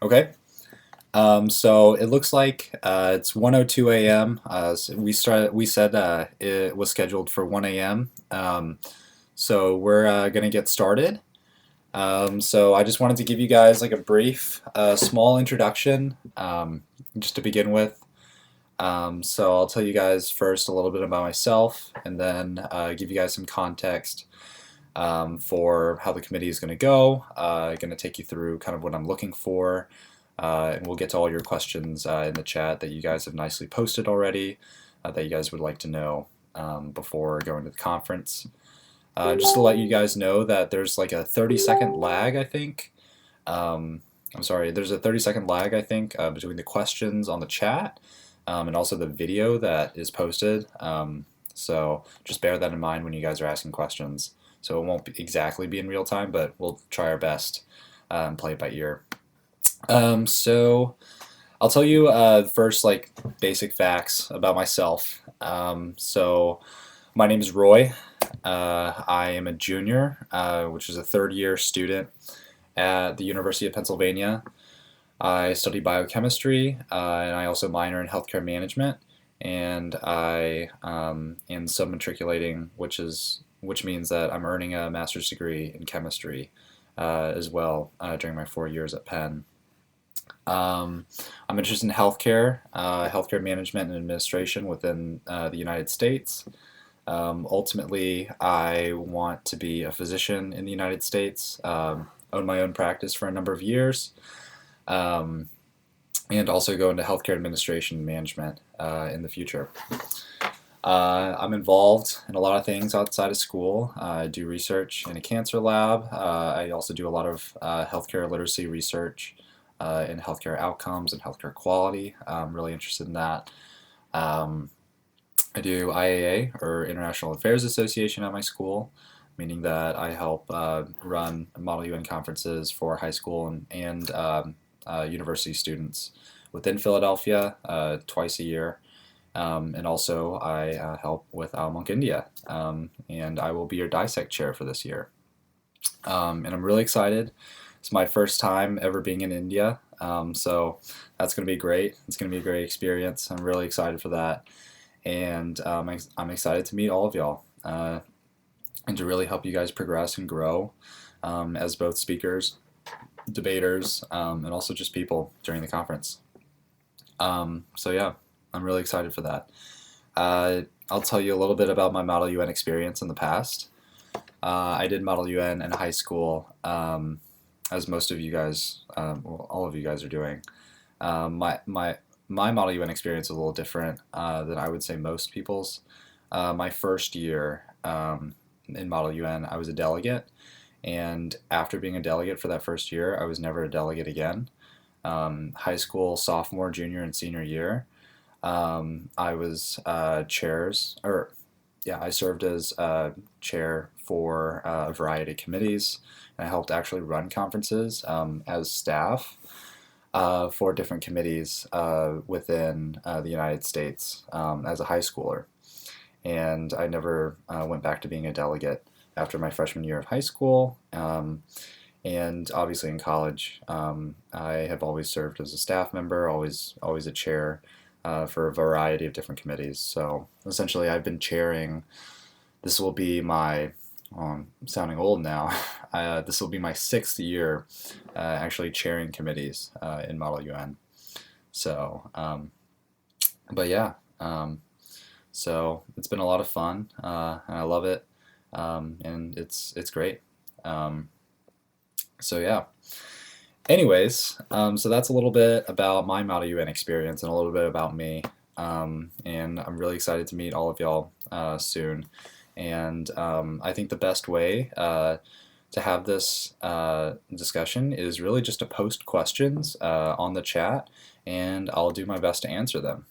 Okay. So it looks like it's 1:02 a.m. So we said it was scheduled for 1 a.m. So we're gonna get started. So I just wanted to give you guys like a brief, small introduction, just to begin with. So I'll tell you guys first a little bit about myself, and then give you guys some context for how the committee is going to go. Going to take you through kind of what I'm looking for, and we'll get to all your questions in the chat that you guys have nicely posted already, that you guys would like to know before going to the conference. Just to let you guys know that there's like a 30-second lag, I think. I'm sorry, there's a 30-second lag, I think, between the questions on the chat and also the video that is posted. So just bear that in mind when you guys are asking questions. So it won't exactly be in real time, but we'll try our best and play it by ear. So I'll tell you first like basic facts about myself. So my name is Roy. I am a junior, which is a third-year student at the University of Pennsylvania. I study biochemistry, and I also minor in healthcare management, and I am sub-matriculating, which means that I'm earning a master's degree in chemistry as well during my 4 years at Penn. I'm interested in healthcare, healthcare management and administration within the United States. Ultimately, I want to be a physician in the United States, own my own practice for a number of years, and also go into healthcare administration and management in the future. I'm involved in a lot of things outside of school. I do research in a cancer lab. I also do a lot of healthcare literacy research in healthcare outcomes and healthcare quality. I'm really interested in that. I do IAA, or International Affairs Association, at my school, meaning that I help run Model UN conferences for high school and university students within Philadelphia twice a year. And also I help with ILMUNC India, and I will be your DISEC chair for this year. And I'm really excited. It's my first time ever being in India, so that's going to be great. It's going to be a great experience. I'm really excited for that. And I'm excited to meet all of y'all and to really help you guys progress and grow as both speakers, debaters, and also just people during the conference. So yeah, I'm really excited for that. I'll tell you a little bit about my Model UN experience in the past. I did Model UN in high school, as most of you guys, well, all of you guys are doing. My Model UN experience is a little different than I would say most people's. My first year in Model UN, I was a delegate, and after being a delegate for that first year, I was never a delegate again. High school, sophomore, junior, and senior year, I was I served as chair for a variety of committees, and I helped actually run conferences as staff for different committees within the United States as a high schooler. And I never went back to being a delegate after my freshman year of high school. And obviously in college, I have always served as a staff member, always a chair for a variety of different committees. So essentially I've been chairing, this will be my, I'm sounding old now, this will be my 6th year actually chairing committees in Model UN. So, but yeah, so it's been a lot of fun, and I love it, and it's great. So yeah. Anyways, so that's a little bit about my Model UN experience and a little bit about me, and I'm really excited to meet all of y'all soon. And I think the best way to have this discussion is really just to post questions on the chat, and I'll do my best to answer them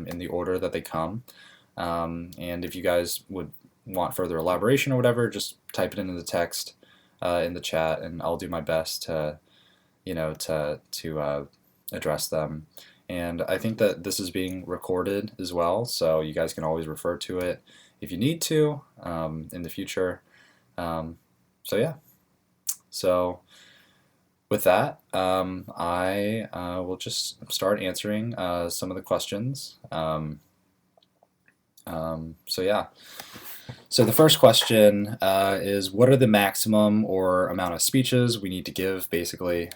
in the order that they come. And if you guys would want further elaboration or whatever, just type it into the text in the chat, and I'll do my best to address them. And I think that this is being recorded as well, so you guys can always refer to it if you need to in the future. So yeah. So with that, I will just start answering some of the questions. So yeah. So the first question is, what are the maximum or amount of speeches we need to give, basically?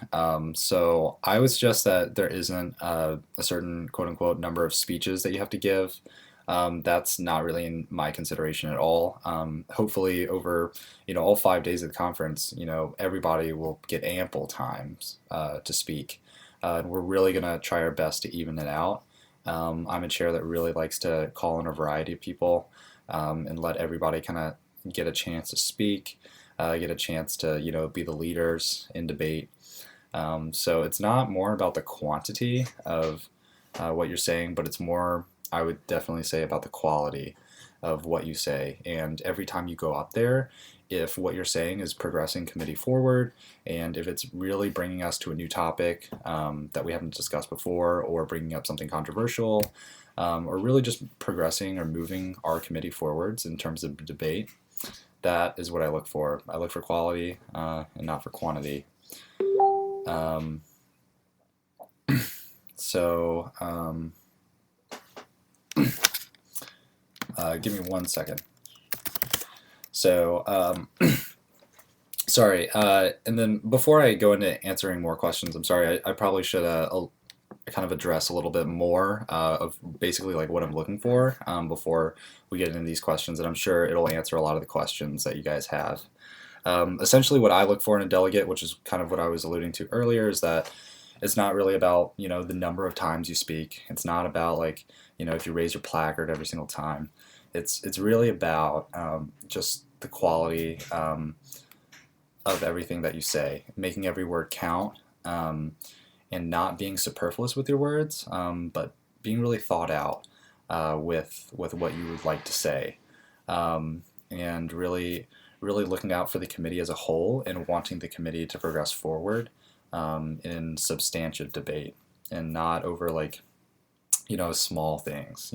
So I would suggest that there isn't a certain quote-unquote number of speeches that you have to give. That's not really in my consideration at all. Hopefully over, all 5 days of the conference, everybody will get ample times to speak. And we're really going to try our best to even it out. I'm a chair that really likes to call in a variety of people and let everybody kind of get a chance to speak, get a chance to, be the leaders in debate. So it's not more about the quantity of what you're saying, but it's more, I would definitely say, about the quality of what you say. And every time you go up there, if what you're saying is progressing committee forward, and if it's really bringing us to a new topic that we haven't discussed before, or bringing up something controversial, or really just progressing or moving our committee forwards in terms of debate, that is what I look for. I look for quality and not for quantity. So give me 1 second. So sorry, and then before I go into answering more questions, I'm sorry, I probably should kind of address a little bit more of basically like what I'm looking for before we get into these questions, and I'm sure it'll answer a lot of the questions that you guys have. Essentially what I look for in a delegate, which is kind of what I was alluding to earlier, is that it's not really about, the number of times you speak. It's not about like, if you raise your placard every single time. It's really about just the quality of everything that you say, making every word count, and not being superfluous with your words, but being really thought out with what you would like to say, and really looking out for the committee as a whole and wanting the committee to progress forward in substantive debate, and not over like small things.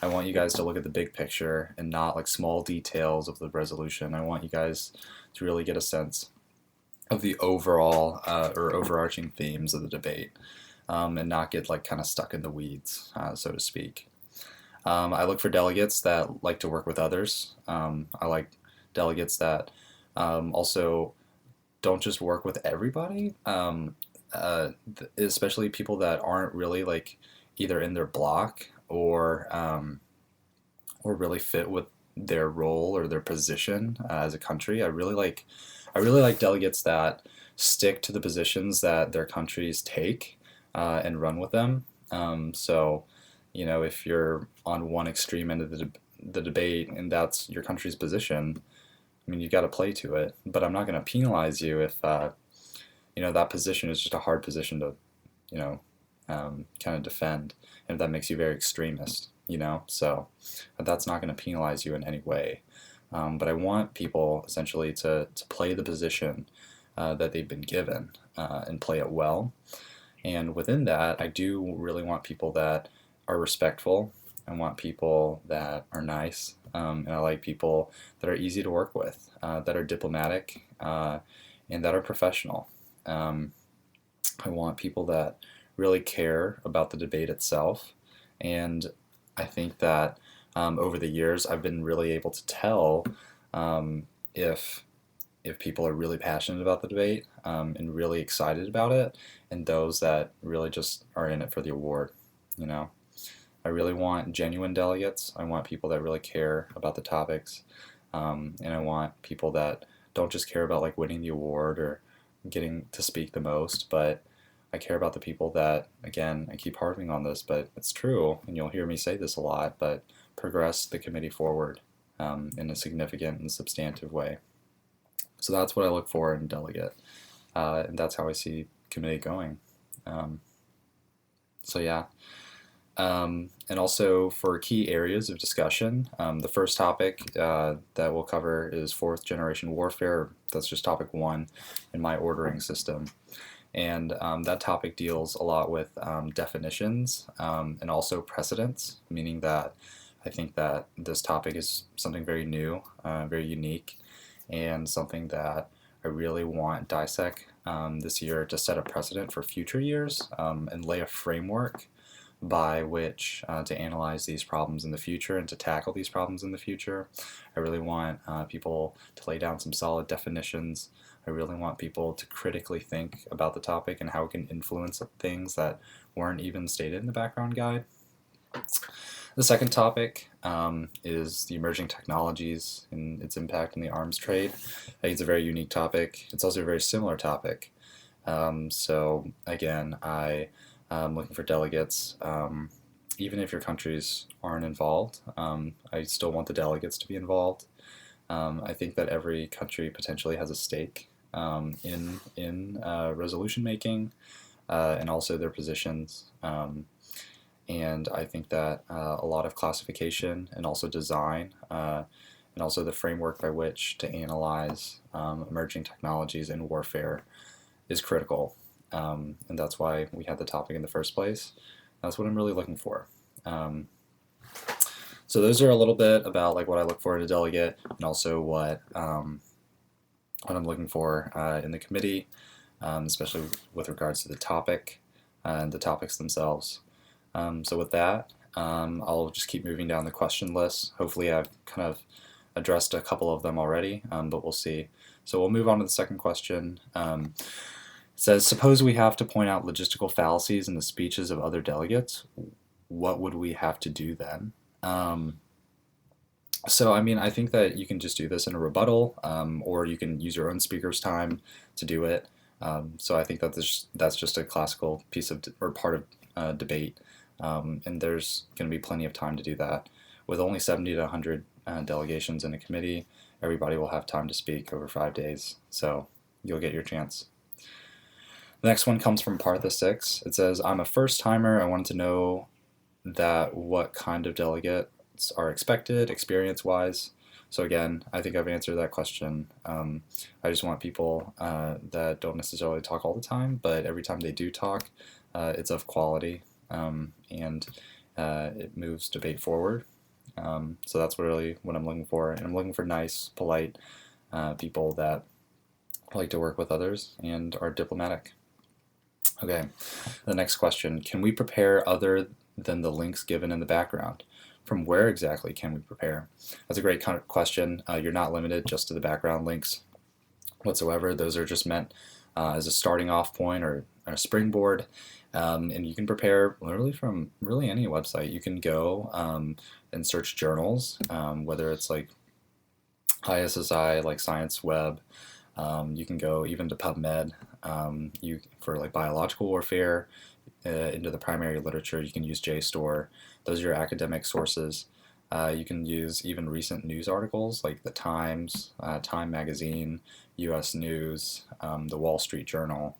I want you guys to look at the big picture and not like small details of the resolution. I want you guys to really get a sense of the overall or overarching themes of the debate, and not get like kind of stuck in the weeds, so to speak. I look for delegates that like to work with others. I like delegates that also don't just work with everybody, especially people that aren't really like either in their block or really fit with their role or their position as a country. I really like delegates that stick to the positions that their countries take and run with them. So, if you're on one extreme end of the debate and that's your country's position, I mean, you got to play to it. But I'm not going to penalize you if that position is just a hard position to kind of defend, and if that makes you very extremist. So that's not going to penalize you in any way. But I want people essentially to play the position that they've been given and play it well. And within that, I do really want people that are respectful. I want people that are nice, and I like people that are easy to work with, that are diplomatic, and that are professional. I want people that really care about the debate itself, and I think that over the years I've been really able to tell if people are really passionate about the debate and really excited about it, and those that really just are in it for the award. I really want genuine delegates. I want people that really care about the topics, and I want people that don't just care about like winning the award or getting to speak the most, but I care about the people that, again, I keep harping on this, but it's true, and you'll hear me say this a lot, but progress the committee forward in a significant and substantive way. So that's what I look for in a delegate, and that's how I see committee going. So yeah. And also for key areas of discussion, the first topic that we'll cover is fourth generation warfare. That's just topic 1 in my ordering system. And that topic deals a lot with definitions and also precedents, meaning that I think that this topic is something very new, very unique, and something that I really want DISEC this year to set a precedent for future years and lay a framework by which to analyze these problems in the future and to tackle these problems in the future. I really want people to lay down some solid definitions. I really want people to critically think about the topic and how it can influence things that weren't even stated in the background guide. The second topic is the emerging technologies and its impact on the arms trade. I think it's a very unique topic. It's also a very similar topic. So again, I'm looking for delegates. Even if your countries aren't involved, I still want the delegates to be involved. I think that every country potentially has a stake in resolution making and also their positions. And I think that a lot of classification and also design and also the framework by which to analyze emerging technologies in warfare is critical. And that's why we had the topic in the first place. That's what I'm really looking for. So those are a little bit about like what I look for in a delegate and also what I'm looking for in the committee, especially with regards to the topic and the topics themselves. So with that, I'll just keep moving down the question list. Hopefully I've kind of addressed a couple of them already, but we'll see. So we'll move on to the second question. It says, suppose we have to point out logistical fallacies in the speeches of other delegates. What would we have to do then? So I mean, I think that you can just do this in a rebuttal, or you can use your own speaker's time to do it. So I think that that's just a classical piece of or part of debate. And there's going to be plenty of time to do that. With only 70 to 100 delegations in a committee, everybody will have time to speak over 5 days, so you'll get your chance. The next one comes from Partha 6. It says, I'm a first-timer. I wanted to know that what kind of delegates are expected, experience-wise. So again, I think I've answered that question. I just want people that don't necessarily talk all the time, but every time they do talk, it's of quality. And it moves debate forward. So that's really what I'm looking for. And I'm looking for nice, polite people that like to work with others and are diplomatic. Okay, the next question. Can we prepare other than the links given in the background? From where exactly can we prepare? That's a great question. You're not limited just to the background links whatsoever. Those are just meant as a starting off point or a springboard. And you can prepare literally from really any website. You can go and search journals, whether it's like ISSI, like Science Web. You can go even to PubMed for like biological warfare. Into the primary literature, you can use JSTOR. Those are your academic sources. You can use even recent news articles like the Times, Time Magazine, U.S. News, the Wall Street Journal.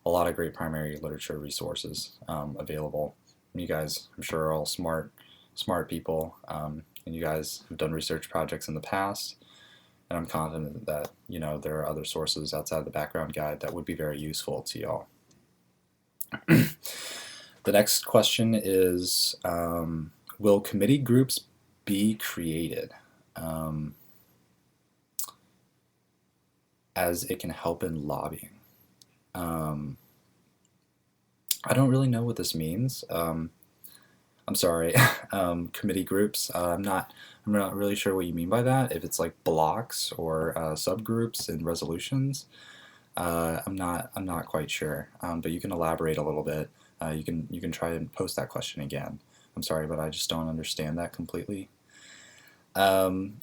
A lot of great primary literature resources available. You guys, I'm sure, are all smart people, and you guys have done research projects in the past. And I'm confident that there are other sources outside the background guide that would be very useful to y'all. The next question is, will committee groups be created as it can help in lobbying? I don't really know what this means. I'm sorry, committee groups. I'm not really sure what you mean by that. If it's like blocks or subgroups and resolutions, I'm not quite sure. But you can elaborate a little bit. You can try and post that question again. I'm sorry, but I just don't understand that completely. Another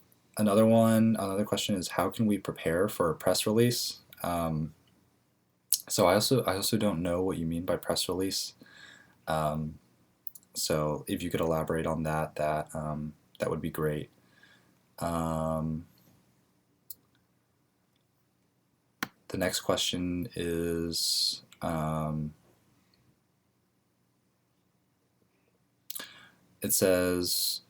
question is, how can we prepare for a press release? So I also don't know what you mean by press release. So if you could elaborate on that, that would be great. The next question is, it says,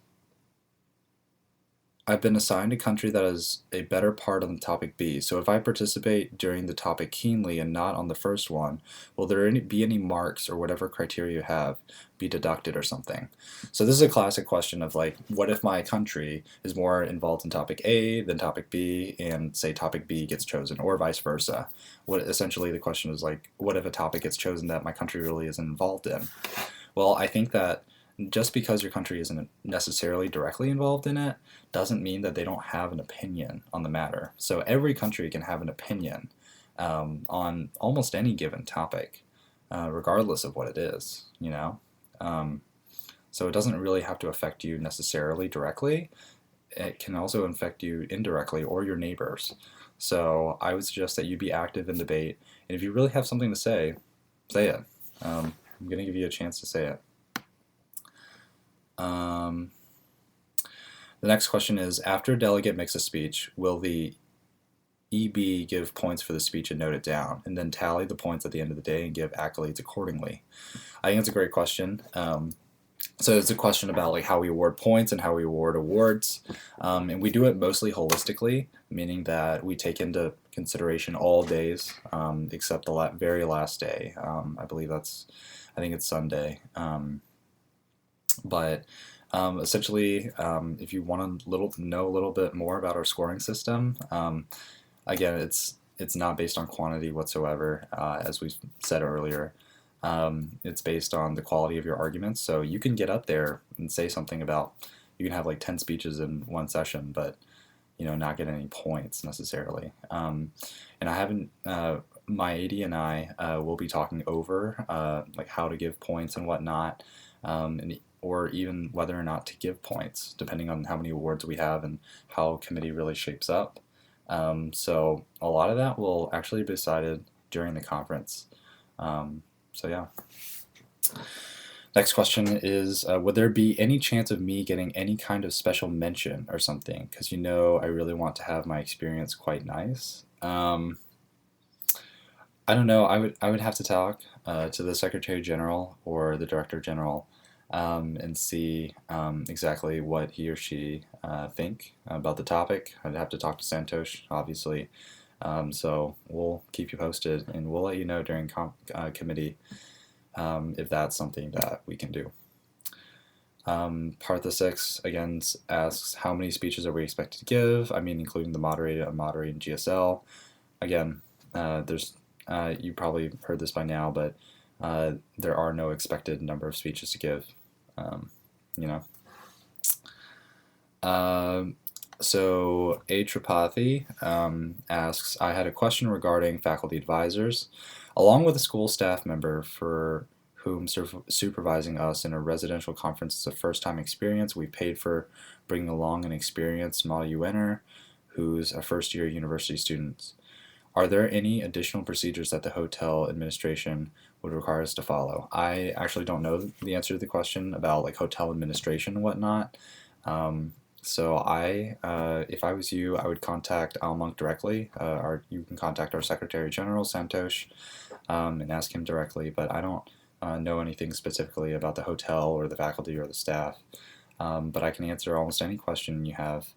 I've been assigned a country that is a better part on the topic B. So if I participate during the topic keenly and not on the first one, will there be any marks or whatever criteria you have be deducted or something? So this is a classic question of like, what if my country is more involved in topic A than topic B, and say topic B gets chosen, or vice versa? What essentially the question is like, what if a topic gets chosen that my country really isn't involved in? Well, I think that just because your country isn't necessarily directly involved in it doesn't mean that they don't have an opinion on the matter. So every country can have an opinion on almost any given topic, regardless of what it is, you know? So it doesn't really have to affect you necessarily directly. It can also affect you indirectly or your neighbors. So I would suggest that you be active in debate, and if you really have something to say it. I'm going to give you a chance to say it. The next question is, after a delegate makes a speech, will the EB give points for the speech and note it down, and then tally the points at the end of the day and give accolades accordingly? I think it's a great question. So it's a question about like how we award points and how we award awards, and we do it mostly holistically, meaning that we take into consideration all days except the very last day. I think it's Sunday. But essentially, if you want to know a little bit more about our scoring system, again, it's not based on quantity whatsoever, as we said earlier. It's based on the quality of your arguments. So you can get up there and say something about, you can have like 10 speeches in one session, but not get any points necessarily. And I haven't, my AD and I will be talking over like how to give points and whatnot, or even whether or not to give points, depending on how many awards we have and how committee really shapes up. So a lot of that will actually be decided during the conference. So yeah. Next question is, would there be any chance of me getting any kind of special mention or something? Because I really want to have my experience quite nice. I don't know. I would have to talk to the Secretary General or the Director General and see exactly what he or she think about the topic. I'd have to talk to Santosh, obviously. So we'll keep you posted, and we'll let you know during committee if that's something that we can do. Part 6 again asks, how many speeches are we expected to give? I mean, including the moderated, unmoderated, and GSL. Again, you probably heard this by now, but there are no expected number of speeches to give. So A. Tripathi asks, I had a question regarding faculty advisors. Along with a school staff member for whom supervising us in a residential conference is a first-time experience, we paid for bringing along an experienced Model UNer who's a first-year university student. Are there any additional procedures that the hotel administration would require us to follow? I actually don't know the answer to the question about like hotel administration and whatnot. So if I was you, I would contact ILMUNC directly, or you can contact our Secretary General, Santosh, and ask him directly, but I don't know anything specifically about the hotel or the faculty or the staff. But I can answer almost any question you have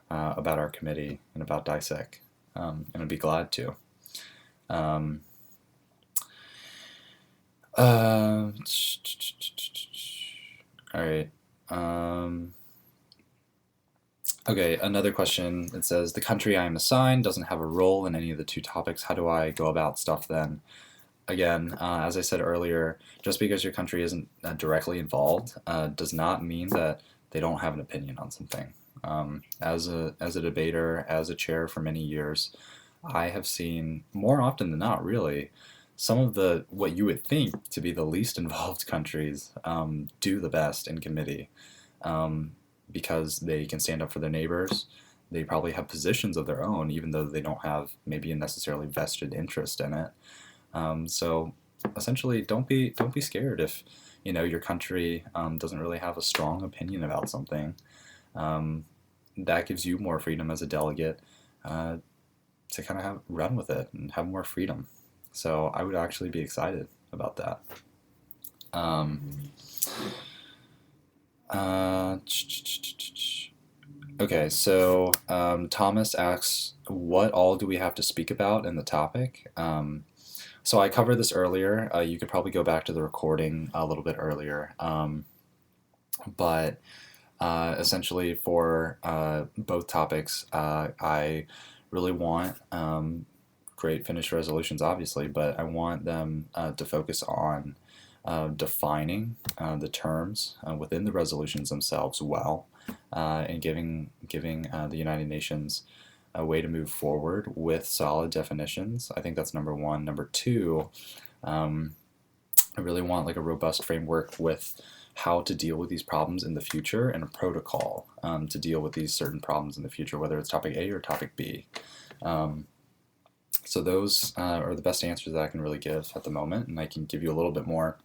about our committee and about DISEC, and I'd be glad to. All right. Okay, another question. It says, the country I am assigned doesn't have a role in any of the two topics. How do I go about stuff then? Again, as I said earlier, just because your country isn't directly involved does not mean that they don't have an opinion on something. As a debater, as a chair for many years, I have seen, more often than not really, some of what you would think to be the least involved countries do the best in committee. Because they can stand up for their neighbors. They probably have positions of their own, even though they don't have maybe a necessarily vested interest in it. So essentially, don't be scared if your country doesn't really have a strong opinion about something. That gives you more freedom as a delegate to kind of run with it and have more freedom. So I would actually be excited about that. Okay, so Thomas asks, what all do we have to speak about in the topic? So I covered this earlier. You could probably go back to the recording a little bit earlier. But essentially for both topics, I really want great finished resolutions, obviously, but I want them to focus on defining the terms within the resolutions themselves well, and giving the United Nations a way to move forward with solid definitions. I think that's number one. Number two, I really want like a robust framework with how to deal with these problems in the future and a protocol to deal with these certain problems in the future, whether it's topic A or topic B. So those are the best answers that I can really give at the moment, and I can give you a little bit more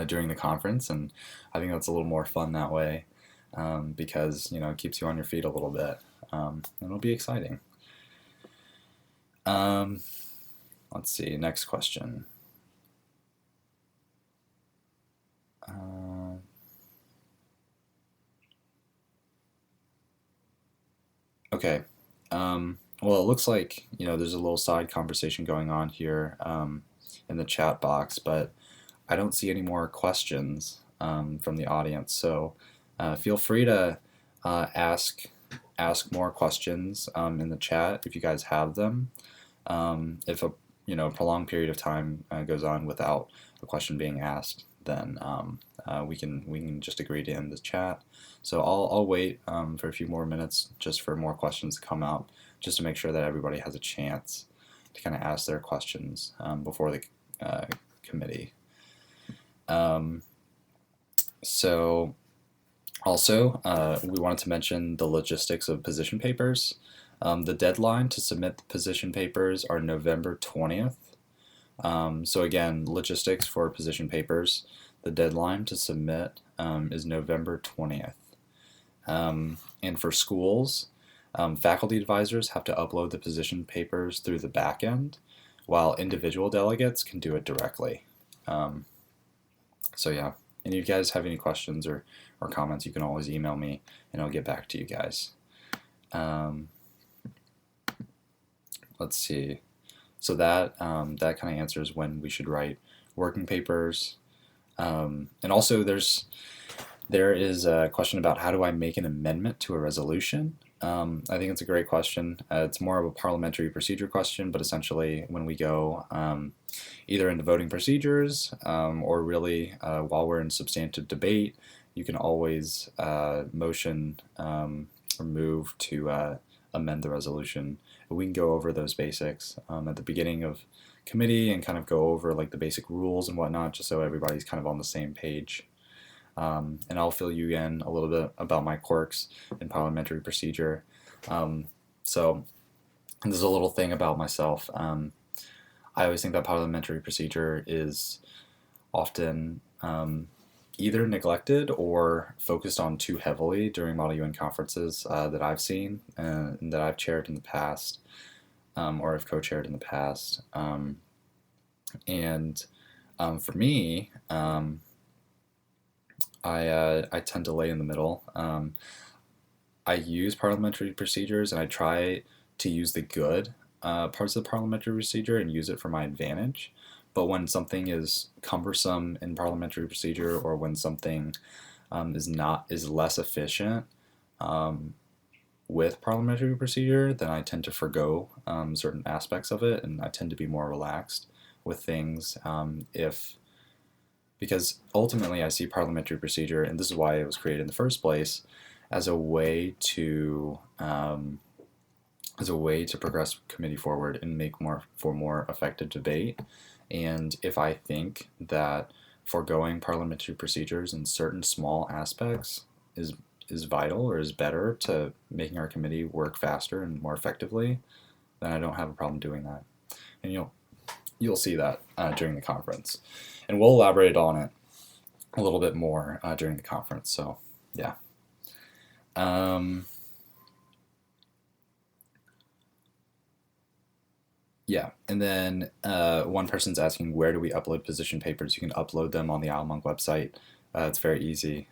during the conference, and I think that's a little more fun that way because it keeps you on your feet a little bit, and it'll be exciting. Let's see, next question. Okay. Well, it looks like there's a little side conversation going on here in the chat box, but I don't see any more questions from the audience. So feel free to ask more questions in the chat if you guys have them. If a prolonged period of time goes on without a question being asked, then we can just agree to end the chat. So I'll wait for a few more minutes just for more questions to come out, just to make sure that everybody has a chance to kind of ask their questions before the committee. So also, we wanted to mention the logistics of position papers. The deadline to submit the position papers are November 20th. So again, logistics for position papers. The deadline to submit is November 20th. And for schools, faculty advisors have to upload the position papers through the back end, while individual delegates can do it directly. So yeah, and if you guys have any questions or comments, you can always email me and I'll get back to you guys. Let's see. So that kind of answers when we should write working papers. And also there is a question about how do I make an amendment to a resolution. I think it's a great question. It's more of a parliamentary procedure question, but essentially when we go either into voting procedures or really while we're in substantive debate, you can always motion or move to amend the resolution. We can go over those basics at the beginning of committee and kind of go over like the basic rules and whatnot, just so everybody's kind of on the same page. And I'll fill you in a little bit about my quirks in parliamentary procedure. So there's a little thing about myself. I always think that parliamentary procedure is often either neglected or focused on too heavily during Model UN conferences that I've seen and that I've chaired in the past or have co-chaired in the past. And for me, I tend to lay in the middle. I use parliamentary procedures and I try to use the good parts of the parliamentary procedure and use it for my advantage. But when something is cumbersome in parliamentary procedure, or when something is less efficient with parliamentary procedure, then I tend to forgo certain aspects of it, and I tend to be more relaxed with things because ultimately I see parliamentary procedure, and this is why it was created in the first place, as a way to progress committee forward and make for more effective debate. And if I think that foregoing parliamentary procedures in certain small aspects is vital or is better to making our committee work faster and more effectively, then I don't have a problem doing that. And you'll see that during the conference. And we'll elaborate on it a little bit more during the conference. So yeah. Yeah, and then one person's asking, where do we upload position papers? You can upload them on the ILMUNC website. It's very easy.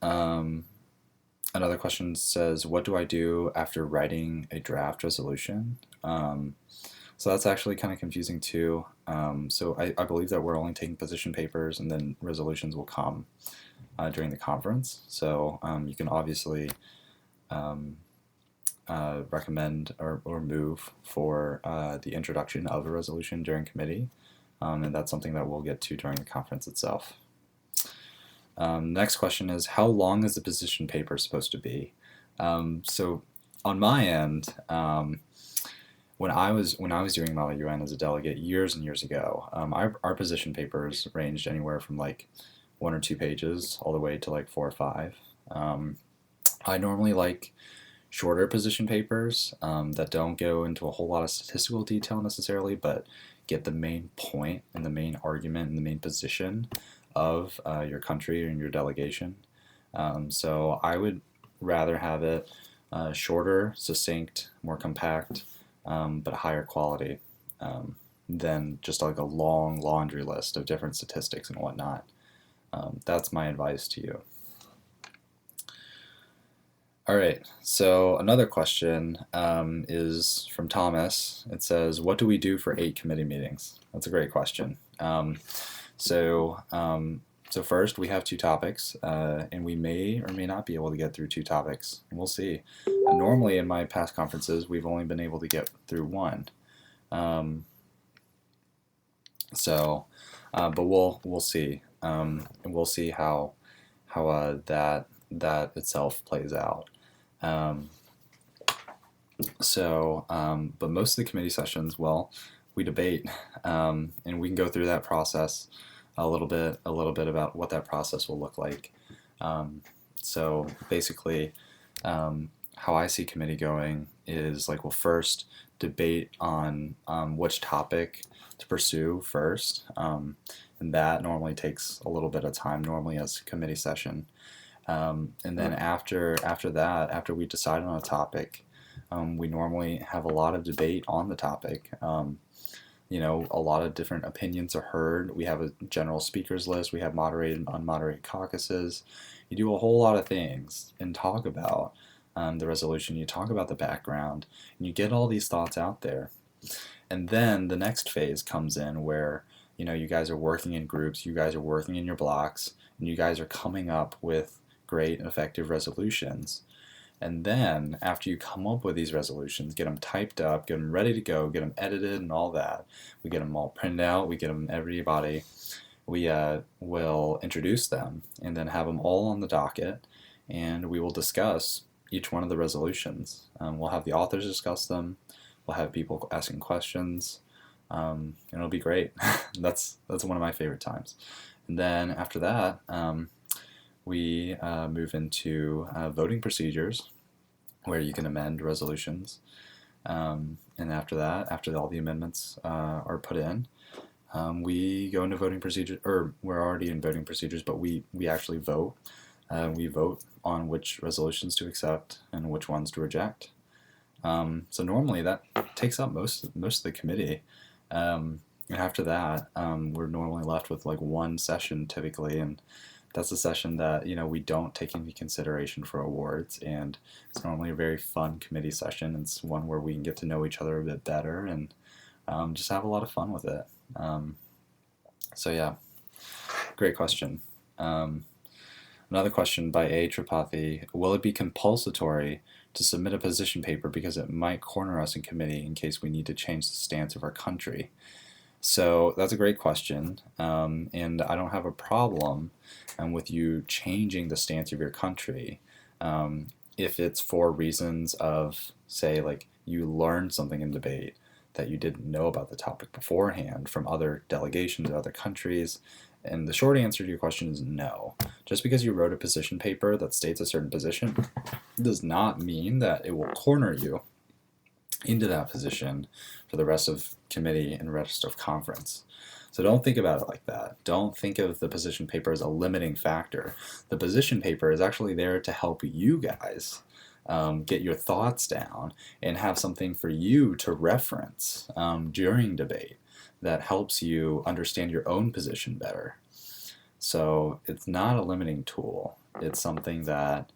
Another question says, what do I do after writing a draft resolution? So that's actually kind of confusing too. So I believe that we're only taking position papers and then resolutions will come during the conference. So you can obviously recommend or move for the introduction of a resolution during committee, and that's something that we'll get to during the conference itself. Next question is, how long is the position paper supposed to be? So on my end, when I was doing Model UN as a delegate years and years ago, our position papers ranged anywhere from like 1 or 2 pages all the way to like 4 or 5. I normally like shorter position papers that don't go into a whole lot of statistical detail necessarily, but get the main point and the main argument and the main position of your country and your delegation. So I would rather have it shorter, succinct, more compact, but higher quality than just like a long laundry list of different statistics and whatnot. That's my advice to you. All right, so another question is from Thomas. It says, what do we do for 8 committee meetings? That's a great question. So first we have 2 topics, and we may or may not be able to get through 2 topics. We'll see. Normally in my past conferences, we've only been able to get through 1. But we'll see, and we'll see how that itself plays out. But most of the committee sessions, well, we debate, and we can go through that process a little bit about what that process will look like. So basically, how I see committee going is like we'll first debate on which topic to pursue first, and that normally takes a little bit of time, normally as a committee session. And then after that, after we decide on a topic, we normally have a lot of debate on the topic. You know, a lot of different opinions are heard. We have a general speakers list. We have moderated and unmoderated caucuses. You do a whole lot of things and talk about the resolution. You talk about the background, and you get all these thoughts out there. And then the next phase comes in where, you know, you guys are working in groups, you guys are working in your blocks, and you guys are coming up with great and effective resolutions. And then after you come up with these resolutions, get them typed up, get them ready to go, get them edited and all that, we get them all printed out, we get them to everybody, we will introduce them and then have them all on the docket, and we will discuss each one of the resolutions. We'll have the authors discuss them, we'll have people asking questions, and it'll be great. That's one of my favorite times. And then after that, we move into voting procedures, where you can amend resolutions. And after that, after all the amendments are put in, we go into voting procedures, or we're already in voting procedures, but we actually vote. We vote on which resolutions to accept and which ones to reject. So normally that takes up most of the committee. And after that, we're normally left with like 1 session typically, and that's a session that, you know, we don't take into consideration for awards, and it's normally a very fun committee session. It's one where we can get to know each other a bit better and just have a lot of fun with it. So yeah, great question. Another question by A. Tripathi: will it be compulsory to submit a position paper because it might corner us in committee in case we need to change the stance of our country? So that's a great question, and I don't have a problem with you changing the stance of your country if it's for reasons of, say, like you learned something in debate that you didn't know about the topic beforehand from other delegations or other countries. And the short answer to your question is no. Just because you wrote a position paper that states a certain position does not mean that it will corner you into that position for the rest of committee and rest of conference. So don't think about it like that. Don't think of the position paper as a limiting factor. The position paper is actually there to help you guys get your thoughts down and have something for you to reference during debate that helps you understand your own position better. So it's not a limiting tool. It's something that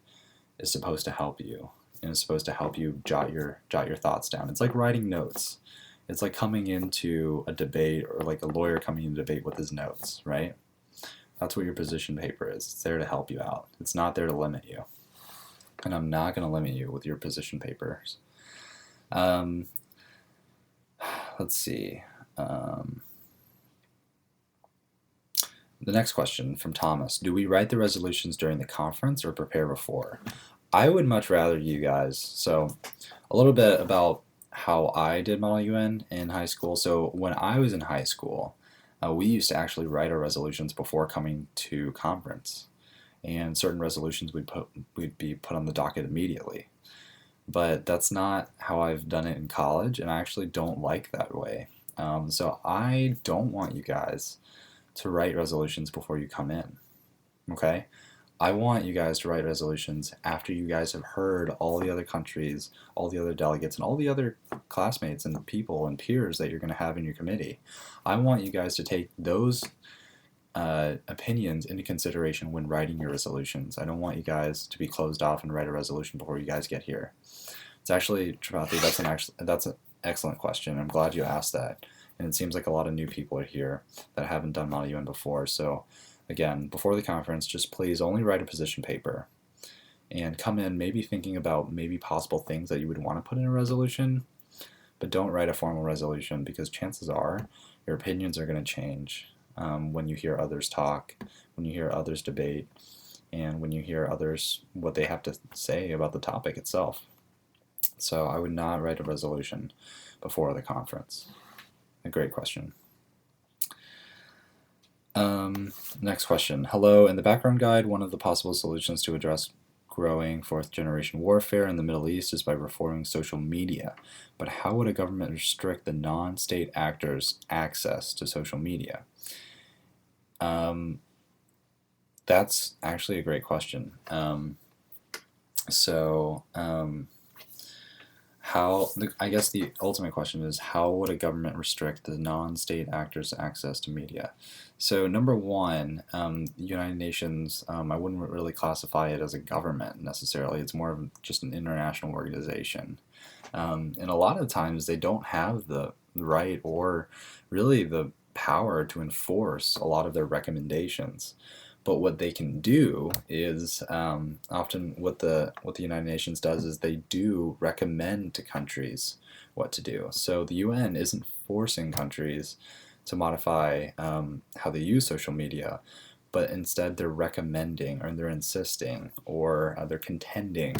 is supposed to help you, and it's supposed to help you jot your thoughts down. It's like writing notes. It's like coming into a debate, or like a lawyer coming into a debate with his notes, right? That's what your position paper is. It's there to help you out. It's not there to limit you. And I'm not going to limit you with your position papers. Let's see. The next question from Thomas. Do we write the resolutions during the conference or prepare before? I would much rather you guys. So a little bit about how I did Model UN in high school. So when I was in high school, we used to actually write our resolutions before coming to conference. And certain resolutions would be put on the docket immediately. But that's not how I've done it in college, and I actually don't like that way. So I don't want you guys to write resolutions before you come in, okay? I want you guys to write resolutions after you guys have heard all the other countries, all the other delegates, and all the other classmates and people and peers that you're going to have in your committee. I want you guys to take those opinions into consideration when writing your resolutions. I don't want you guys to be closed off and write a resolution before you guys get here. It's actually, Tripathi, that's an excellent question. I'm glad you asked that. And it seems like a lot of new people are here that haven't done Model UN before. So again, before the conference, just please only write a position paper and come in maybe thinking about maybe possible things that you would want to put in a resolution, but don't write a formal resolution, because chances are your opinions are going to change when you hear others talk, when you hear others debate, and when you hear others what they have to say about the topic itself. So I would not write a resolution before the conference. A great question. Next question. Hello, in the background guide, one of the possible solutions to address growing fourth generation warfare in the Middle East is by reforming social media. But how would a government restrict the non-state actors' access to social media? That's actually a great question. I guess the ultimate question is, how would a government restrict the non-state actors' access to media? So number one, the United Nations, I wouldn't really classify it as a government necessarily. It's more of just an international organization. And a lot of times they don't have the right or really the power to enforce a lot of their recommendations. But what they can do is, often what the United Nations does is they do recommend to countries what to do. So the UN isn't forcing countries to modify how they use social media, but instead they're recommending, or they're insisting, or they're contending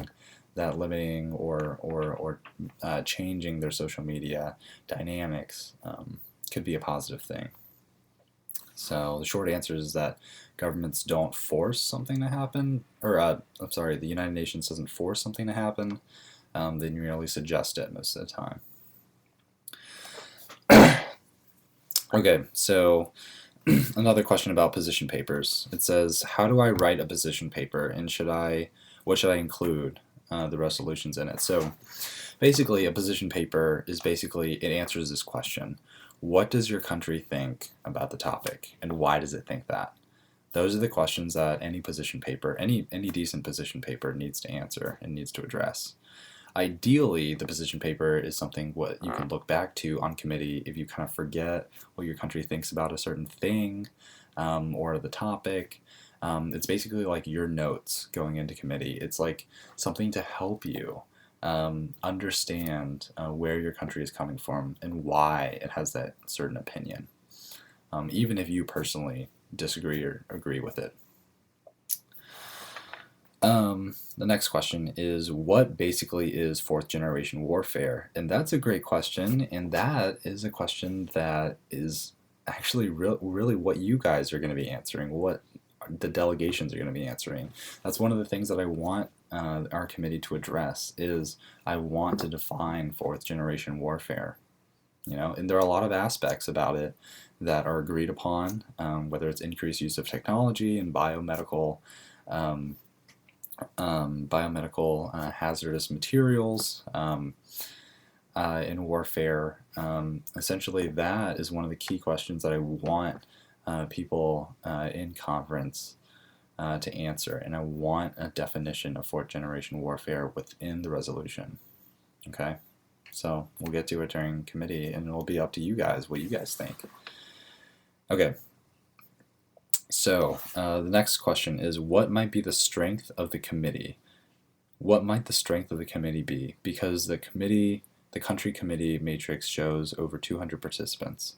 that limiting or changing their social media dynamics could be a positive thing. So the short answer is that governments don't force something to happen, or I'm sorry, the United Nations doesn't force something to happen. They merely suggest it most of the time. Okay, so another question about position papers. It says, how do I write a position paper, and what should I include the resolutions in it? So basically, a position paper is it answers this question. What does your country think about the topic, and why does it think that? Those are the questions that any position paper, any decent position paper needs to answer and needs to address. Ideally, the position paper is something what you can look back to on committee if you kind of forget what your country thinks about a certain thing or the topic. It's basically like your notes going into committee. It's like something to help you understand where your country is coming from and why it has that certain opinion, even if you personally disagree or agree with it. The next question is, what basically is fourth generation warfare? And that's a great question, and that is a question that is actually really what you guys are going to be answering, what the delegations are going to be answering. That's one of the things that I want our committee to address, is I want to define fourth generation warfare. And there are a lot of aspects about it that are agreed upon, whether it's increased use of technology and biomedical hazardous materials in warfare. Essentially, that is one of the key questions that I want people in conference to answer, and I want a definition of fourth generation warfare within the resolution. Okay, so we'll get to it during committee, and it'll be up to you guys what you guys think. Okay, so the next question is, what might be the strength of the committee? What might the strength of the committee be? Because the country committee matrix shows over 200 participants.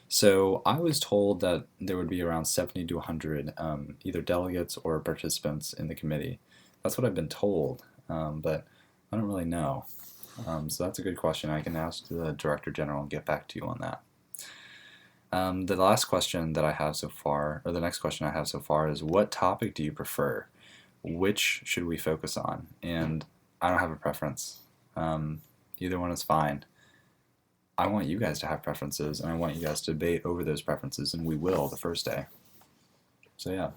So I was told that there would be around 70 to 100 either delegates or participants in the committee. That's what I've been told, but I don't really know. So that's a good question. I can ask the Director General and get back to you on that. The last question that I have so far, or the next question I have so far, is what topic do you prefer? Which should we focus on? And I don't have a preference. Either one is fine. I want you guys to have preferences, and I want you guys to debate over those preferences, and we will the first day. So yeah,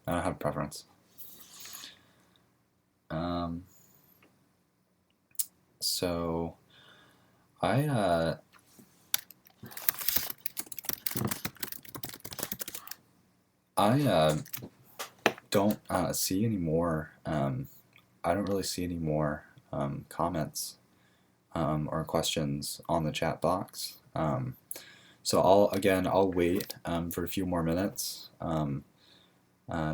I don't have a preference. So I don't see any more. I don't really see any more comments or questions on the chat box. So I'll wait for a few more minutes to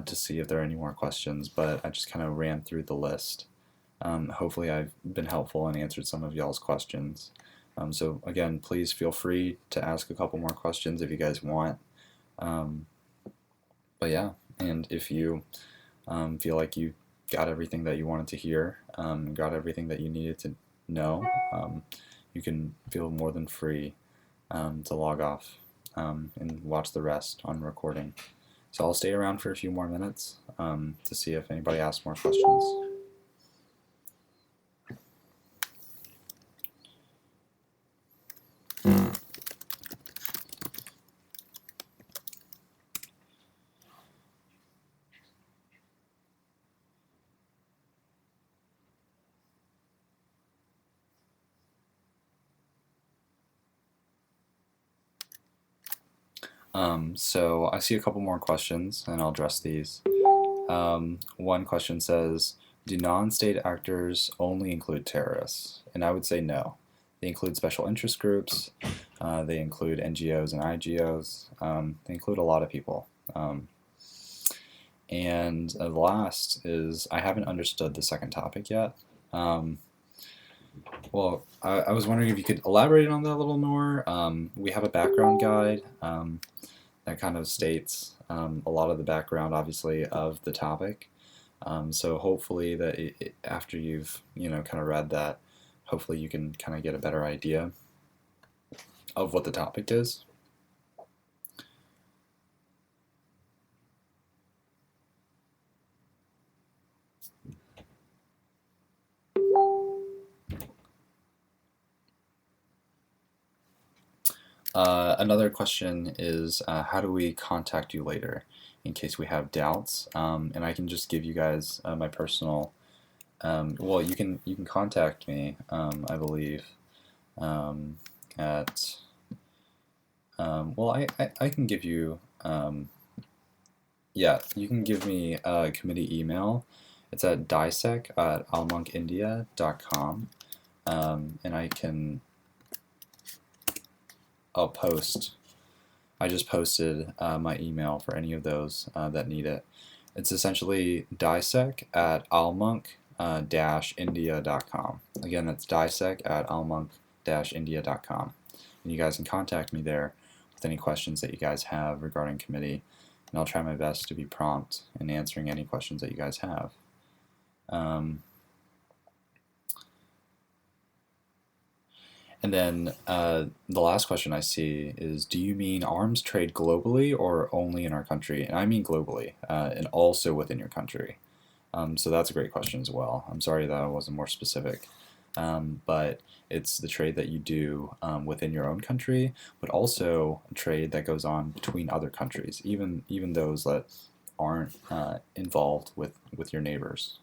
see if there are any more questions, but I just kind of ran through the list. Hopefully I've been helpful and answered some of y'all's questions. So again, please feel free to ask a couple more questions if you guys want. But yeah, and if you feel like you got everything that you wanted to hear, got everything that you needed to know, you can feel more than free to log off and watch the rest on recording. So I'll stay around for a few more minutes to see if anybody asks more questions. So I see a couple more questions, and I'll address these. One question says, do non-state actors only include terrorists? And I would say no. They include special interest groups, they include NGOs and IGOs, they include a lot of people. And the last is, I haven't understood the second topic yet. Well, I was wondering if you could elaborate on that a little more. We have a background guide that kind of states a lot of the background, obviously, of the topic. So hopefully that after you've kind of read that, hopefully you can kind of get a better idea of what the topic is. Another question is, how do we contact you later in case we have doubts? And I can just give you guys my personal. Well, you can contact me. I believe at. Well, I can give you. Yeah, you can give me a committee email. It's at DISEC@ILMUNCindia.com, and I'll post. I just posted my email for any of those that need it. It's essentially DISEC@ILMUNC-India.com. Again, that's DISEC@ILMUNC-India.com. And you guys can contact me there with any questions that you guys have regarding committee, and I'll try my best to be prompt in answering any questions that you guys have. And then the last question I see is, do you mean arms trade globally or only in our country? And I mean globally, and also within your country. So that's a great question as well. I'm sorry that I wasn't more specific. But it's the trade that you do within your own country, but also a trade that goes on between other countries, even those that aren't involved with your neighbors.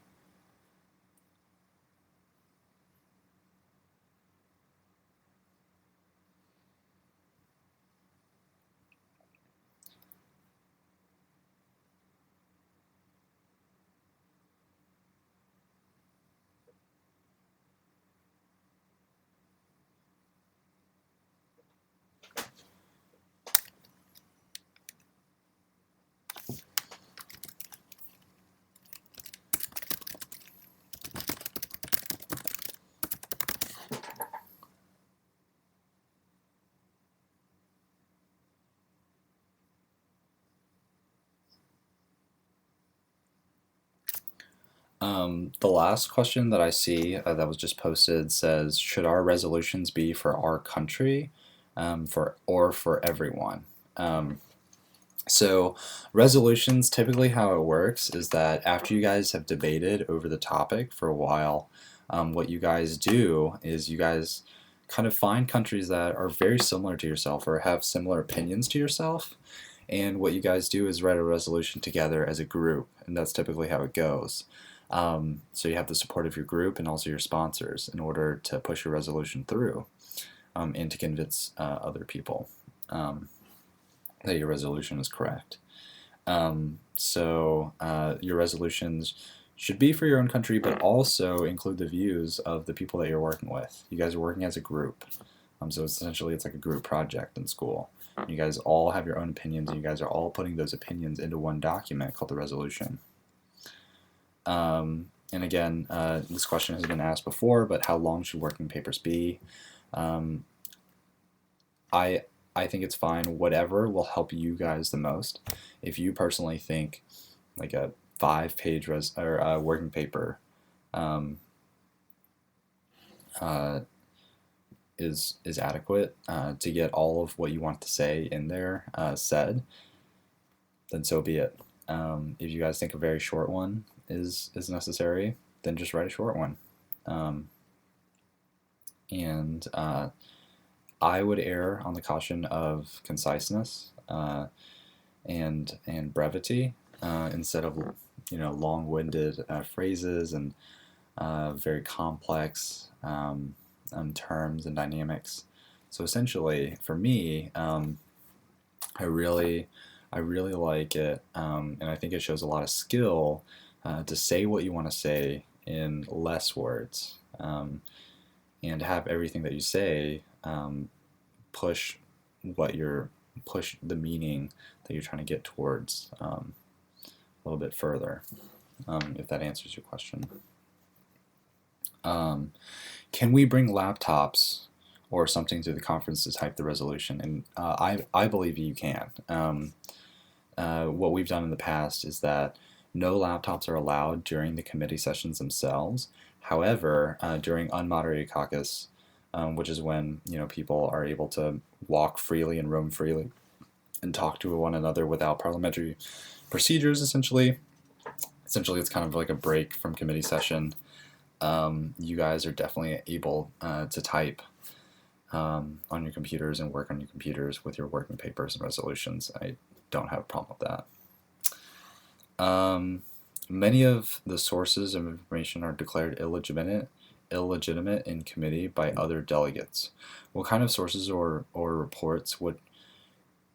The last question that I see that was just posted says, should our resolutions be for our country, or for everyone? So resolutions, typically how it works is that after you guys have debated over the topic for a while, what you guys do is you guys kind of find countries that are very similar to yourself or have similar opinions to yourself. And what you guys do is write a resolution together as a group, and that's typically how it goes. So you have the support of your group and also your sponsors in order to push your resolution through, and to convince other people that your resolution is correct. Your resolutions should be for your own country, but also include the views of the people that you're working with. You guys are working as a group. So essentially it's like a group project in school. You guys all have your own opinions, and you guys are all putting those opinions into one document called the resolution. And again, this question has been asked before, but how long should working papers be? I think it's fine. Whatever will help you guys the most. If you personally think like a 5-page working paper is adequate to get all of what you want to say in there said, then so be it. If you guys think a very short one is necessary, then just write a short one. I would err on the caution of conciseness and brevity instead of long-winded phrases and very complex terms and dynamics. So essentially, for me, I really like it, and I think it shows a lot of skill to say what you want to say in less words, and have everything that you say push the meaning that you're trying to get towards a little bit further, if that answers your question. Can we bring laptops or something to the conference to type the resolution? And I believe you can. What we've done in the past is that no laptops are allowed during the committee sessions themselves. However, during unmoderated caucus, which is when people are able to walk freely and roam freely and talk to one another without parliamentary procedures, essentially it's kind of like a break from committee session. You guys are definitely able to type on your computers and work on your computers with your working papers and resolutions. I don't have a problem with that. Many of the sources of information are declared illegitimate in committee by other delegates. What kind of sources or reports would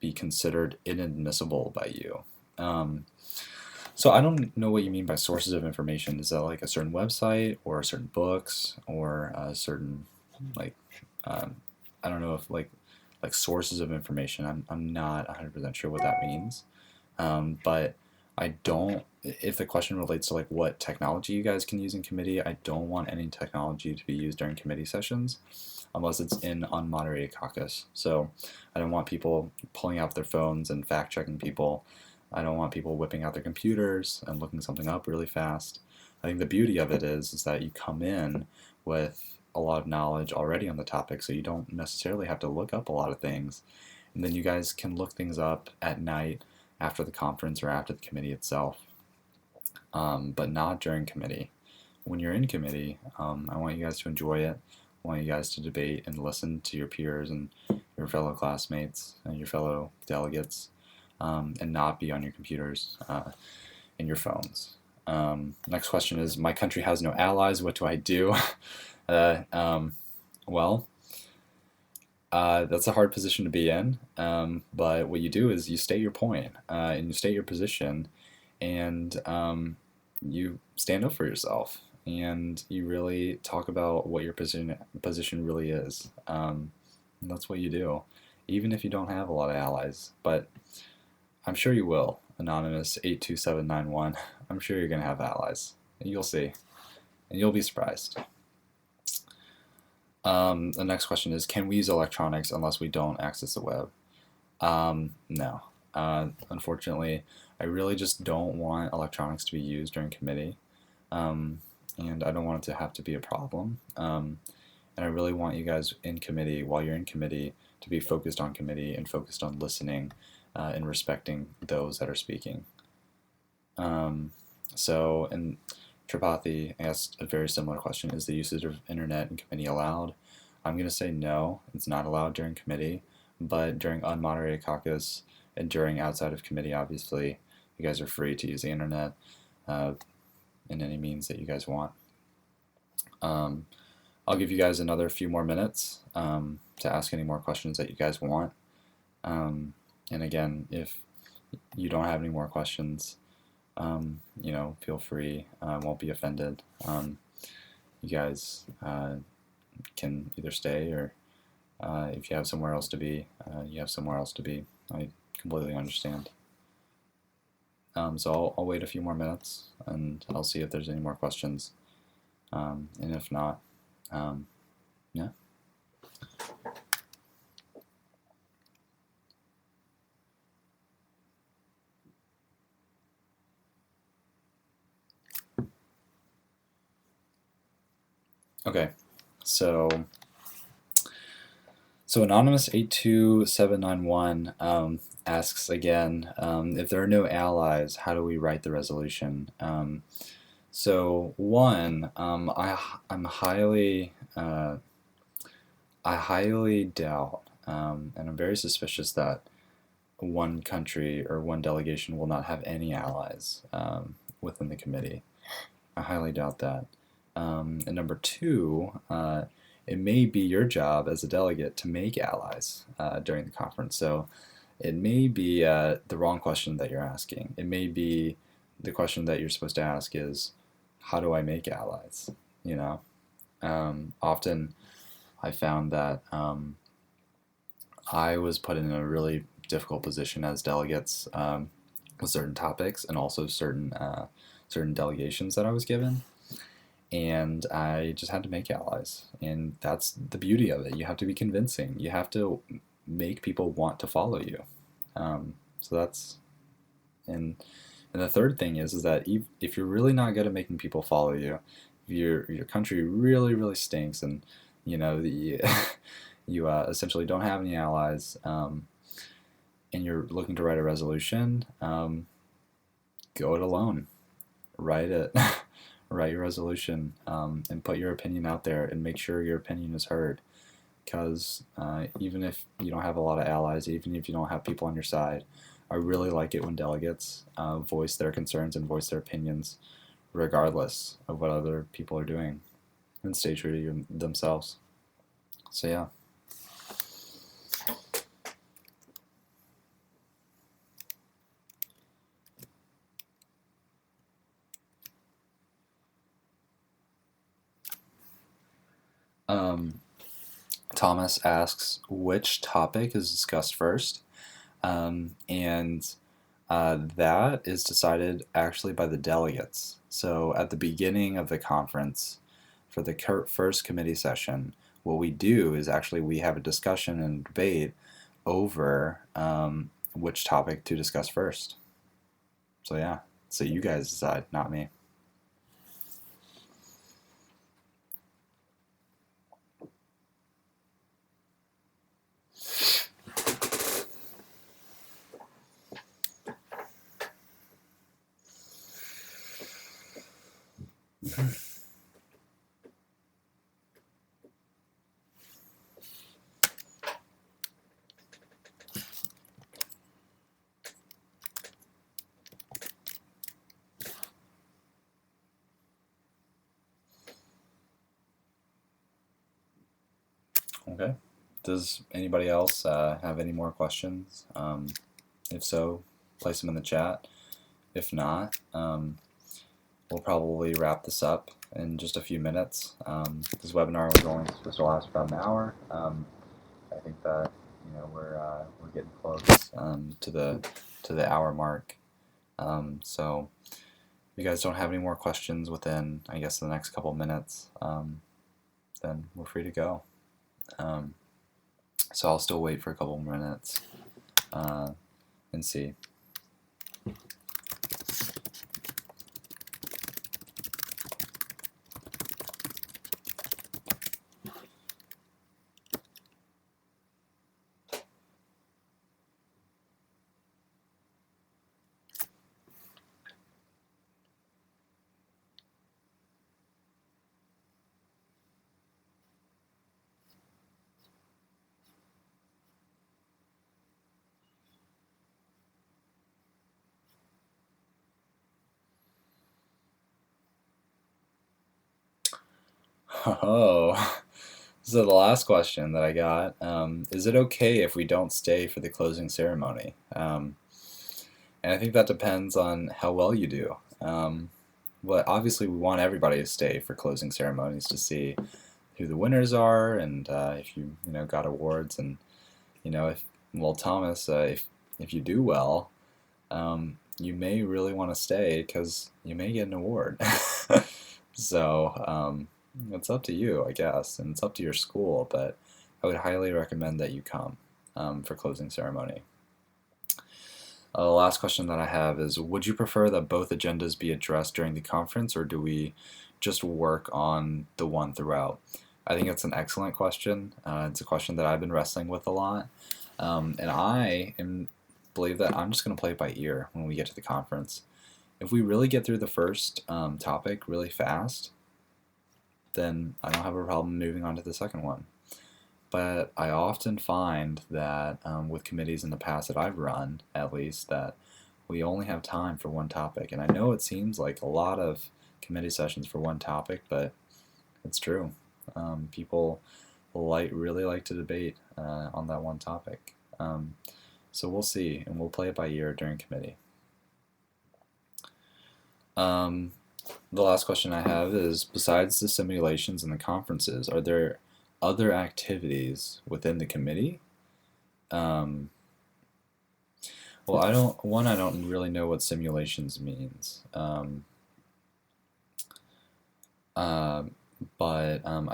be considered inadmissible by you? So I don't know what you mean by sources of information. Is that like a certain website or certain books or a certain I don't know if like sources of information. I'm not 100% sure what that means. But I don't, if the question relates to like what technology you guys can use in committee, I don't want any technology to be used during committee sessions unless it's in unmoderated caucus. So I don't want people pulling out their phones and fact-checking people. I don't want people whipping out their computers and looking something up really fast. I think the beauty of it is that you come in with a lot of knowledge already on the topic, so you don't necessarily have to look up a lot of things. And then you guys can look things up at night after the conference or after the committee itself, but not during committee. When you're in committee, I want you guys to enjoy it. I want you guys to debate and listen to your peers and your fellow classmates and your fellow delegates, and not be on your computers and your phones. Next question is, my country has no allies, what do I do? Well, that's a hard position to be in, but what you do is you state your point, and you state your position, and you stand up for yourself, and you really talk about what your position really is. And that's what you do, even if you don't have a lot of allies. But I'm sure you will, Anonymous 82791. I'm sure you're going to have allies. You'll see, and you'll be surprised. The next question is, can we use electronics unless we don't access the web? No. Unfortunately, I really just don't want electronics to be used during committee. and I don't want it to have to be a problem. And I really want you guys in committee, while you're in committee, to be focused on committee and focused on listening and respecting those that are speaking. And Tripathi asked a very similar question: is the usage of internet in committee allowed? I'm going to say no, it's not allowed during committee, but during unmoderated caucus and during outside of committee, obviously, you guys are free to use the internet in any means that you guys want. I'll give you guys another few more minutes to ask any more questions that you guys want. And again, if you don't have any more questions, feel free. Won't be offended. You guys can either stay, or if you have somewhere else to be, you have somewhere else to be. I completely understand. So I'll wait a few more minutes, and I'll see if there's any more questions. And if not, yeah. Okay, so Anonymous 82791 asks again, if there are no allies, how do we write the resolution? So one, I highly doubt, and I'm very suspicious that one country or one delegation will not have any allies within the committee. I highly doubt that. And number two, it may be your job as a delegate to make allies during the conference. So it may be the wrong question that you're asking. It may be the question that you're supposed to ask is, how do I make allies? Often I found that I was put in a really difficult position as delegates with certain topics and also certain delegations that I was given. And I just had to make allies, and that's the beauty of it. You have to be convincing. You have to make people want to follow you. So that's, and the third thing is that if you're really not good at making people follow you, if your country really stinks, and you essentially don't have any allies, and you're looking to write a resolution, go it alone. Write it. Write your resolution and put your opinion out there and make sure your opinion is heard. Because even if you don't have a lot of allies, even if you don't have people on your side, I really like it when delegates voice their concerns and voice their opinions regardless of what other people are doing, and stay true to themselves. So yeah. Thomas asks, which topic is discussed first? And that is decided actually by the delegates. So at the beginning of the conference, for the first committee session, what we do is actually we have a discussion and debate over which topic to discuss first. So yeah, so you guys decide, not me. Okay. Does anybody else have any more questions? If so, place them in the chat. If not, we'll probably wrap this up in just a few minutes. This webinar was only supposed to last about an hour. I think that we're getting close to the hour mark. So if you guys don't have any more questions within, I guess, the next couple minutes, then we're free to go. So I'll still wait for a couple more minutes and see. Oh, so the last question that I got, is it okay if we don't stay for the closing ceremony? And I think that depends on how well you do. But obviously we want everybody to stay for closing ceremonies to see who the winners are and if you got awards and if well Thomas if you do well you may really want to stay because you may get an award. So it's up to you, I guess, and it's up to your school, but I would highly recommend that you come for closing ceremony. The last question that I have is, would you prefer that both agendas be addressed during the conference, or do we just work on the one throughout? I think it's an excellent question. It's a question that I've been wrestling with a lot, and believe that I'm just going to play it by ear when we get to the conference. If we really get through the first topic really fast, then I don't have a problem moving on to the second one. But I often find that with committees in the past that I've run, at least, that we only have time for one topic. And I know it seems like a lot of committee sessions for one topic, but it's true. People really like to debate on that one topic. So we'll see, and we'll play it by ear during committee. The last question I have is, besides the simulations and the conferences, are there other activities within the committee? Well, I don't really know what simulations means. But I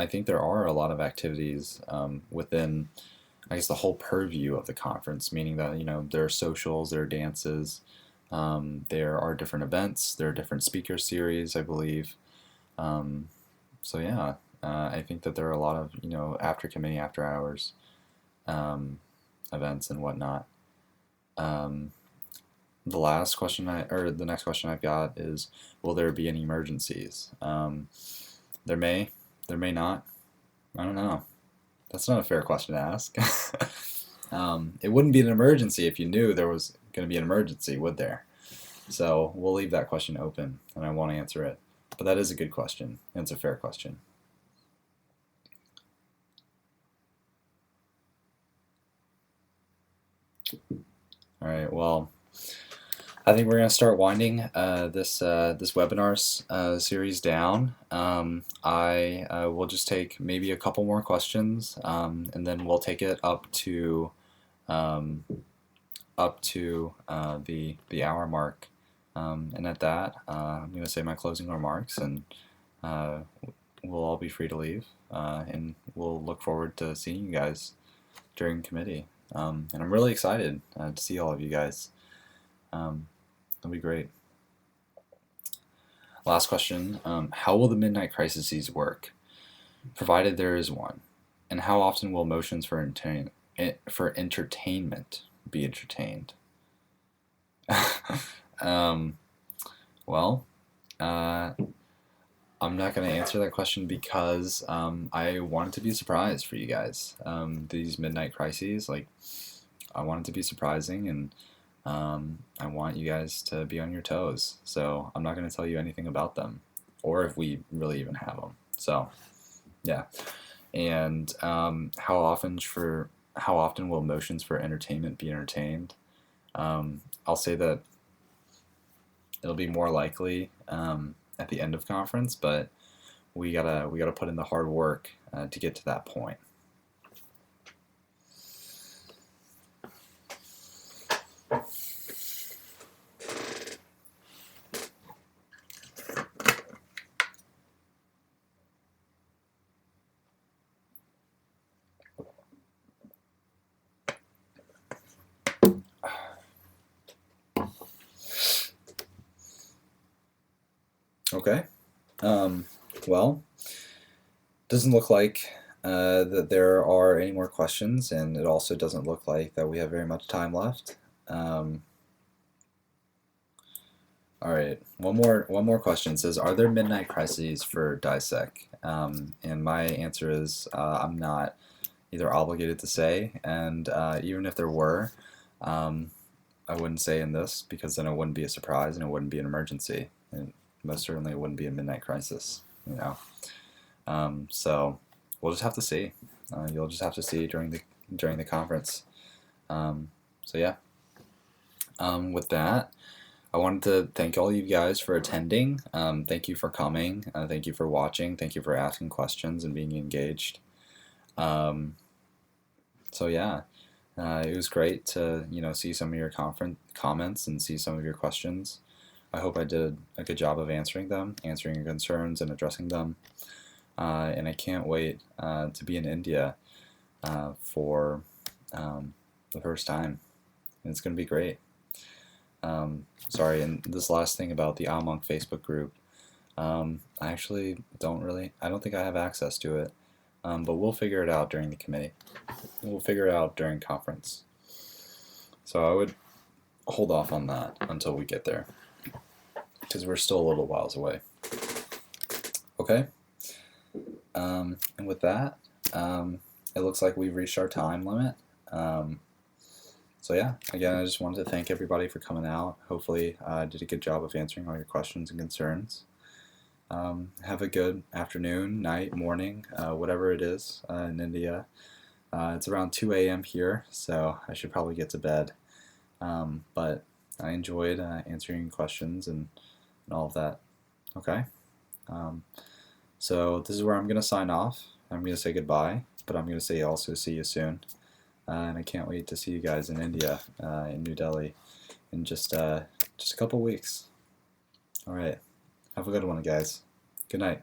think there are a lot of activities within, I guess, the whole purview of the conference, meaning that there are socials, there are dances, there are different events, there are different speaker series, I believe. So yeah, I think that there are a lot of after committee, after hours events and whatnot. The next question I've got is, will there be any emergencies? There may not. I don't know. That's not a fair question to ask. It wouldn't be an emergency if you knew there was going to be an emergency, would there? So we'll leave that question open, and I won't answer it. But that is a good question, and it's a fair question. All right, well, I think we're going to start winding this webinar series down. I will just take maybe a couple more questions, and then we'll take it up to the hour mark. And at that, I'm going to say my closing remarks, and we'll all be free to leave, and we'll look forward to seeing you guys during committee. And I'm really excited to see all of you guys. That'll be great. Last question, how will the midnight crises work, provided there is one? And how often will motions for entertainment be entertained? Well, I'm not going to answer that question because I want it to be a surprise for you guys. These midnight crises, I want it to be surprising, and I want you guys to be on your toes. So I'm not going to tell you anything about them, or if we really even have them. So, yeah. And how often will motions for entertainment be entertained? I'll say that it'll be more likely at the end of conference, but we gotta put in the hard work to get to that point. Okay. Well, doesn't look like that there are any more questions, and it also doesn't look like that we have very much time left. All right, one more question. It says, are there midnight crises for DISEC? And my answer is I'm not either obligated to say, and even if there were, I wouldn't say in this, because then it wouldn't be a surprise and it wouldn't be an emergency, and most certainly it wouldn't be a midnight crisis. So we'll just have to see. You'll just have to see during the conference. So yeah. With that, I wanted to thank all you guys for attending. Thank you for coming. Thank you for watching. Thank you for asking questions and being engaged. So yeah, it was great to see some of your comments and see some of your questions. I hope I did a good job of answering your concerns and addressing them. And I can't wait to be in India for the first time. And it's going to be great. Sorry, and this last thing about the ILMUNC Facebook group, I actually I don't think I have access to it, but we'll figure it out during the committee. We'll figure it out during conference. So I would hold off on that until we get there, because we're still a little whiles away. Okay? And with that, it looks like we've reached our time limit. So yeah, again, I just wanted to thank everybody for coming out. Hopefully I did a good job of answering all your questions and concerns. Have a good afternoon, night, morning, whatever it is in India. It's around 2 a.m. here, so I should probably get to bed. But I enjoyed answering questions and all of that. Okay? So this is where I'm going to sign off. I'm going to say goodbye, but I'm going to say also see you soon. And I can't wait to see you guys in India, in New Delhi, in just a couple weeks. All right. Have a good one, guys. Good night.